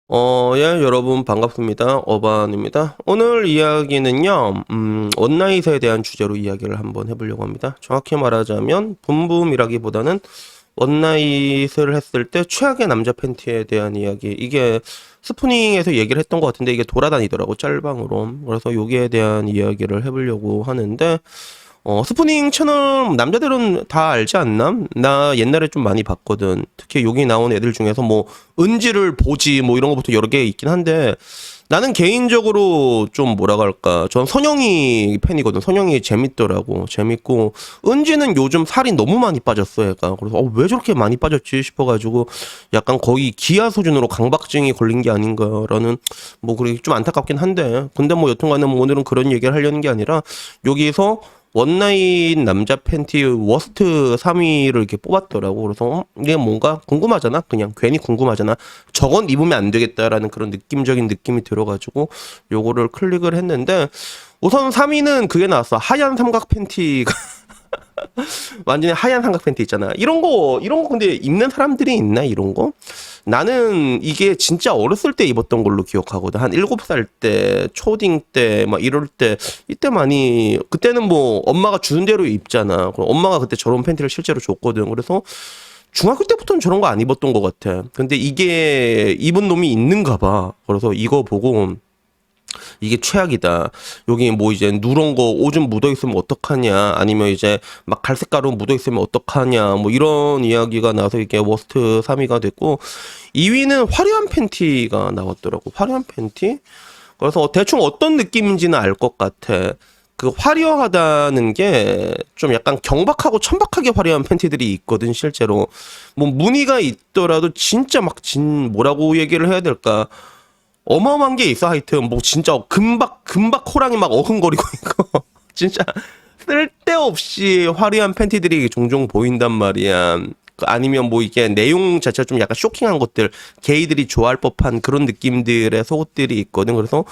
예, 여러분 반갑습니다. 어반입니다. 오늘 이야기는요, 원나잇에 대한 주제로 이야기를 한번 해보려고 합니다. 정확히 말하자면, 붐붐이라기보다는 원나잇을 했을 때 최악의 남자 팬티에 대한 이야기. 이게 스푸닝에서 얘기를 했던 것 같은데, 이게 돌아다니더라고, 짤방으로. 그래서 여기에 대한 이야기를 해보려고 하는데, 스푸닝 채널 남자들은 다 알지 않나? 나 옛날에 좀 많이 봤거든. 특히 여기 나온 애들 중에서 뭐 은지를 보지 뭐 이런 것부터 여러 개 있긴 한데 나는 개인적으로 좀 뭐라 할까? 전 선영이 팬이거든. 선영이 재밌더라고. 재밌고 은지는 요즘 살이 너무 많이 빠졌어, 얘가. 그래서 왜 저렇게 많이 빠졌지 싶어가지고 약간 거의 기아 수준으로 강박증이 걸린 게 아닌가라는 뭐 그게 좀 안타깝긴 한데 근데 뭐 여튼간에 뭐 오늘은 그런 얘기를 하려는 게 아니라 여기서 원나잇 남자 팬티 워스트 3위를 이렇게 뽑았더라고. 그래서 이게 뭔가 궁금하잖아. 그냥 괜히 궁금하잖아. 저건 입으면 안 되겠다라는 그런 느낌적인 느낌이 들어가지고 요거를 클릭을 했는데 우선 3위는 그게 나왔어. 하얀 삼각 팬티가 완전히 하얀 삼각 팬티 있잖아. 이런 거 근데 입는 사람들이 있나, 이런 거? 나는 이게 진짜 어렸을 때 입었던 걸로 기억하거든. 한 7살 때, 초딩 때, 막 이럴 때, 이때 많이, 그때는 뭐 엄마가 주는 대로 입잖아. 그럼 엄마가 그때 저런 팬티를 실제로 줬거든. 그래서 중학교 때부터는 저런 거 안 입었던 것 같아. 근데 이게 입은 놈이 있는가 봐. 그래서 이거 보고, 이게 최악이다. 여기 뭐 이제 누런 거 오줌 묻어 있으면 어떡하냐, 아니면 이제 막 갈색 가루 묻어 있으면 어떡하냐, 뭐 이런 이야기가 나서 이게 워스트 3위가 됐고 2위는 화려한 팬티가 나왔더라고. 화려한 팬티? 그래서 대충 어떤 느낌인지는 알 것 같아. 그 화려하다는 게 좀 약간 경박하고 천박하게 화려한 팬티들이 있거든, 실제로. 뭐 무늬가 있더라도 진짜 막 뭐라고 얘기를 해야 될까? 어마어마한 게 있어. 하여튼 뭐 진짜 금박 호랑이 막 어흥거리고 있고 진짜 쓸데없이 화려한 팬티들이 종종 보인단 말이야. 아니면 뭐 이게 내용 자체가 좀 약간 쇼킹한 것들, 게이들이 좋아할 법한 그런 느낌들의 속옷들이 있거든. 그래서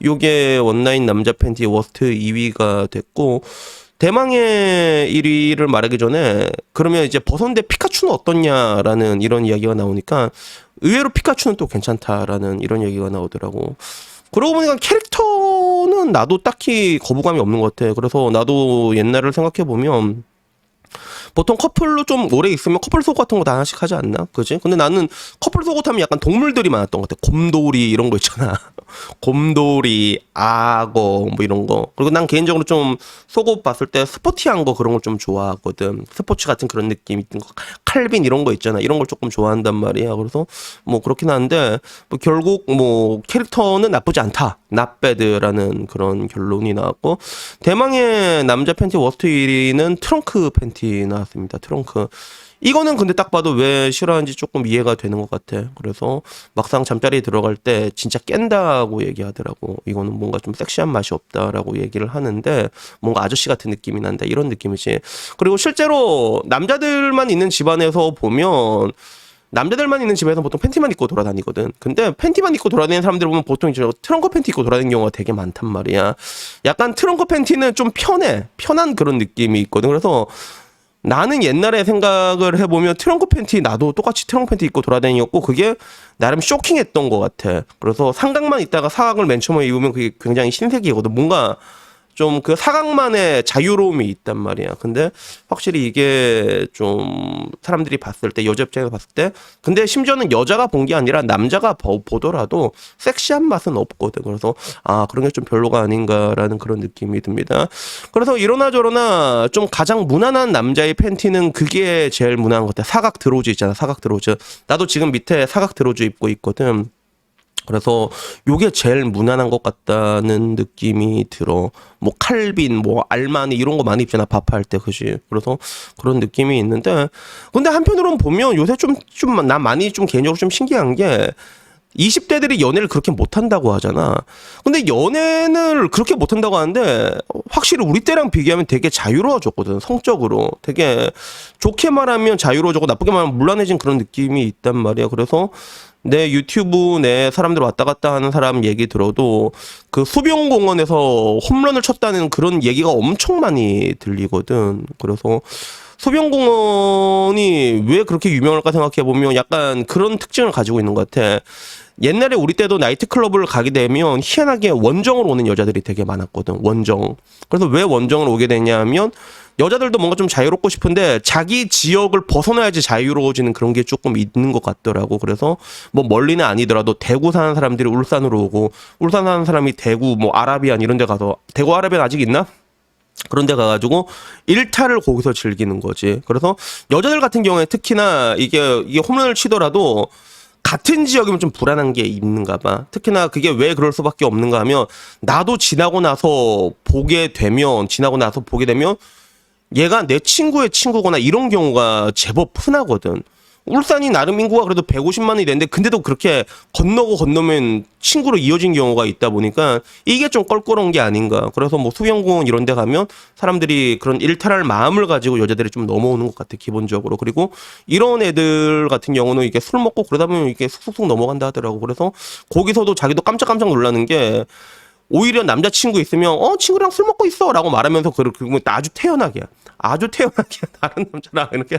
요게 원나잇 남자 팬티 워스트 2위가 됐고, 대망의 1위를 말하기 전에 그러면 이제 벗었는데 피카츄는 어떻냐라는 이런 이야기가 나오니까 의외로 피카츄는 또 괜찮다라는 이런 얘기가 나오더라고. 그러고 보니까 캐릭터는 나도 딱히 거부감이 없는 것 같아. 그래서 나도 옛날을 생각해 보면 보통 커플로 좀 오래 있으면 커플 속옷 같은 거 다 하나씩 하지 않나? 그지? 근데 나는 커플 속옷 하면 약간 동물들이 많았던 것 같아. 곰돌이 이런 거 있잖아. 곰돌이, 악어 뭐 이런 거. 그리고 난 개인적으로 좀 속옷 봤을 때 스포티한 거 그런 걸 좀 좋아하거든. 스포츠 같은 그런 느낌 있는 거. 칼빈 이런 거 있잖아. 이런 걸 조금 좋아한단 말이야. 그래서 뭐 그렇긴 한데 뭐 결국 뭐 캐릭터는 나쁘지 않다. 낫배드라는 그런 결론이 나왔고, 대망의 남자 팬티 워스트 1위는 트렁크 팬티 나왔습니다. 트렁크. 이거는 근데 딱 봐도 왜 싫어하는지 조금 이해가 되는 것 같아. 그래서 막상 잠자리에 들어갈 때 진짜 깬다고 얘기하더라고. 이거는 뭔가 좀 섹시한 맛이 없다라고 얘기를 하는데 뭔가 아저씨 같은 느낌이 난다, 이런 느낌이지. 그리고 실제로 남자들만 있는 집안에서 보면 남자들만 있는 집에서 보통 팬티만 입고 돌아다니거든. 근데 팬티만 입고 돌아다니는 사람들 보면 보통 이제 트렁크 팬티 입고 돌아다니는 경우가 되게 많단 말이야. 약간 트렁크 팬티는 좀 편해. 편한 그런 느낌이 있거든. 그래서 나는 옛날에 생각을 해보면 트렁크 팬티, 나도 똑같이 트렁크 팬티 입고 돌아다녔고 그게 나름 쇼킹했던 것 같아. 그래서 상당만 있다가 사각을 맨 처음에 입으면 그게 굉장히 신세계거든. 뭔가 좀 그 사각만의 자유로움이 있단 말이야. 근데 확실히 이게 좀 사람들이 봤을 때, 여자 입장에서 봤을 때, 근데 심지어는 여자가 본 게 아니라 남자가 보더라도 섹시한 맛은 없거든. 그래서 그런 게 좀 별로가 아닌가라는 그런 느낌이 듭니다. 그래서 이러나 저러나 좀 가장 무난한 남자의 팬티는 그게 제일 무난한 것 같아. 사각 드로즈 있잖아. 사각 드로즈. 나도 지금 밑에 사각 드로즈 입고 있거든. 그래서 요게 제일 무난한 것 같다는 느낌이 들어. 뭐 칼빈, 뭐 알마니 이런 거 많이 입잖아, 밥할 때. 그지? 그래서 그런 느낌이 있는데, 근데 한편으로는 보면 요새 난 많이 좀 개인적으로 좀 신기한 게 20대들이 연애를 그렇게 못한다고 하잖아. 근데 연애를 그렇게 못한다고 하는데 확실히 우리 때랑 비교하면 되게 자유로워졌거든. 성적으로 되게 좋게 말하면 자유로워졌고 나쁘게 말하면 문란해진 그런 느낌이 있단 말이야. 그래서 내 유튜브 내 사람들 왔다 갔다 하는 사람 얘기 들어도 그 수변공원에서 홈런을 쳤다는 그런 얘기가 엄청 많이 들리거든. 그래서 소변공원이 왜 그렇게 유명할까 생각해보면 약간 그런 특징을 가지고 있는 것 같아. 옛날에 우리 때도 나이트클럽을 가게 되면 희한하게 원정으로 오는 여자들이 되게 많았거든. 원정. 그래서 왜 원정을 오게 되냐면 여자들도 뭔가 좀 자유롭고 싶은데 자기 지역을 벗어나야지 자유로워지는 그런 게 조금 있는 것 같더라고. 그래서 뭐 멀리는 아니더라도 대구 사는 사람들이 울산으로 오고 울산 사는 사람이 대구 뭐 아라비안 이런 데 가서 대구 아라비안 아직 있나? 그런 데 가가지고 일탈을 거기서 즐기는 거지. 그래서 여자들 같은 경우에 특히나 이게 홈런을 치더라도 같은 지역이면 좀 불안한 게 있는가 봐. 특히나 그게 왜 그럴 수밖에 없는가 하면 나도 지나고 나서 보게 되면 얘가 내 친구의 친구거나 이런 경우가 제법 흔하거든. 울산이 나름 인구가 그래도 150만이 되는데 근데도 그렇게 건너면 친구로 이어진 경우가 있다 보니까 이게 좀 껄끄러운 게 아닌가. 그래서 뭐 수영공원 이런 데 가면 사람들이 그런 일탈할 마음을 가지고 여자들이 좀 넘어오는 것 같아, 기본적으로. 그리고 이런 애들 같은 경우는 이게 술 먹고 그러다 보면 이게 쑥쑥 넘어간다 하더라고. 그래서 거기서도 자기도 깜짝깜짝 놀라는 게 오히려 남자친구 있으면 친구랑 술 먹고 있어 라고 말하면서 그러면 아주 태연하게 다른 남자랑 이렇게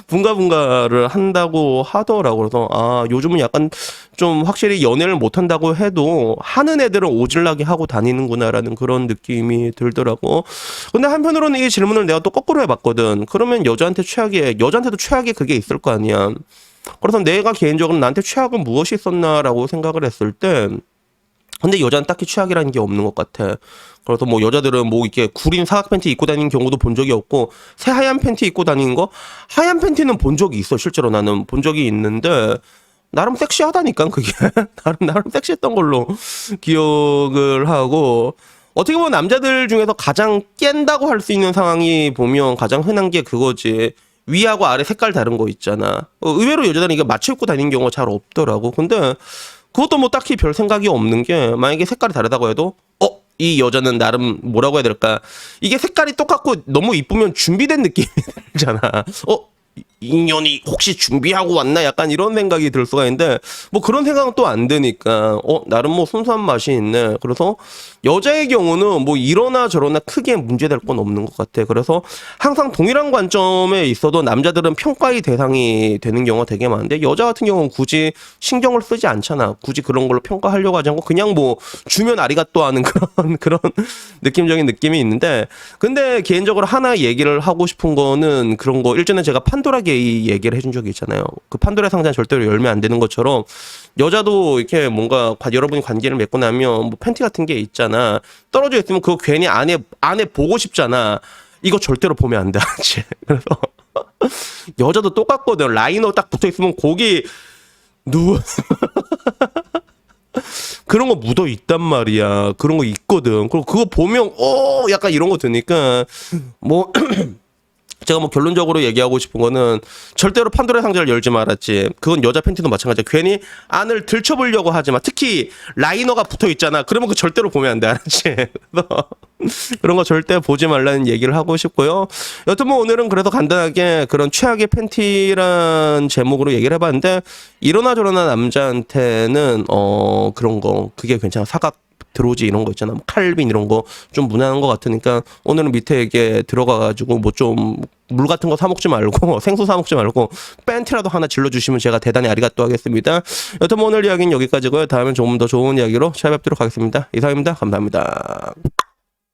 분가분가를 한다고 하더라고. 그래서 요즘은 약간 좀 확실히 연애를 못한다고 해도 하는 애들은 오질나게 하고 다니는구나라는 그런 느낌이 들더라고. 근데 한편으로는 이 질문을 내가 또 거꾸로 해봤거든. 그러면 여자한테도 최악의 그게 있을 거 아니야. 그래서 내가 개인적으로 나한테 최악은 무엇이 있었나라고 생각을 했을 때 근데 여자는 딱히 최악이라는 게 없는 것 같아. 그래서 뭐 여자들은 뭐 이렇게 구린 사각 팬티 입고 다니는 경우도 본 적이 없고 새하얀 팬티 입고 다니는 거 하얀 팬티는 본 적이 있어. 실제로 나는 본 적이 있는데 나름 섹시하다니까 그게 나름 섹시했던 걸로 기억을 하고 어떻게 보면 남자들 중에서 가장 깬다고 할 수 있는 상황이 보면 가장 흔한 게 그거지. 위하고 아래 색깔 다른 거 있잖아. 의외로 여자들은 이게 맞춰 입고 다니는 경우가 잘 없더라고. 근데 그것도 뭐 딱히 별 생각이 없는 게 만약에 색깔이 다르다고 해도 이 여자는 나름 뭐라고 해야 될까 이게 색깔이 똑같고 너무 이쁘면 준비된 느낌이 들잖아. 인연이 혹시 준비하고 왔나 약간 이런 생각이 들 수가 있는데 뭐 그런 생각은 또 안 드니까 나름 뭐 순수한 맛이 있네. 그래서 여자의 경우는 뭐 이러나 저러나 크게 문제될 건 없는 것 같아. 그래서 항상 동일한 관점에 있어도 남자들은 평가의 대상이 되는 경우가 되게 많은데 여자 같은 경우는 굳이 신경을 쓰지 않잖아. 굳이 그런 걸로 평가하려고 하지 않고 그냥 뭐 주면 아리가또 하는 그런 느낌적인 느낌이 있는데 근데 개인적으로 하나 얘기를 하고 싶은 거는 그런 거 일전에 제가 판도라 게이 얘기를 해준 적이 있잖아요. 그 판도라 상자는 절대로 열면 안 되는 것처럼 여자도 이렇게 뭔가 여러분이 관계를 맺고 나면 뭐 팬티 같은 게 있잖아. 떨어져 있으면 그거 괜히 안에 보고 싶잖아. 이거 절대로 보면 안 돼. 그래서 여자도 똑같거든. 라이너 딱 붙어 있으면 거기 그런 거 묻어 있단 말이야. 그런 거 있거든. 그리고 그거 보면 약간 이런 거 드니까 뭐 제가 뭐 결론적으로 얘기하고 싶은 거는 절대로 판도라의 상자를 열지 말았지. 그건 여자 팬티도 마찬가지야. 괜히 안을 들춰보려고 하지 마. 특히 라이너가 붙어 있잖아. 그러면 그 절대로 보면 안 돼. 알았지? 그런 거 절대 보지 말라는 얘기를 하고 싶고요. 여튼 뭐 오늘은 그래도 간단하게 그런 최악의 팬티란 제목으로 얘기를 해봤는데 이러나 저러나 남자한테는 그런 거 그게 괜찮아. 사각 드로지 이런 거 있잖아. 뭐 칼빈 이런 거 좀 무난한 것 같으니까 오늘은 밑에 이게 들어가가지고 뭐 좀 물 같은 거 사 먹지 말고 생수 사 먹지 말고 팬티라도 하나 질러주시면 제가 대단히 아리가또 하겠습니다. 여튼 뭐 오늘 이야기는 여기까지고요. 다음엔 조금 더 좋은 이야기로 찾아뵙도록 하겠습니다. 이상입니다. 감사합니다.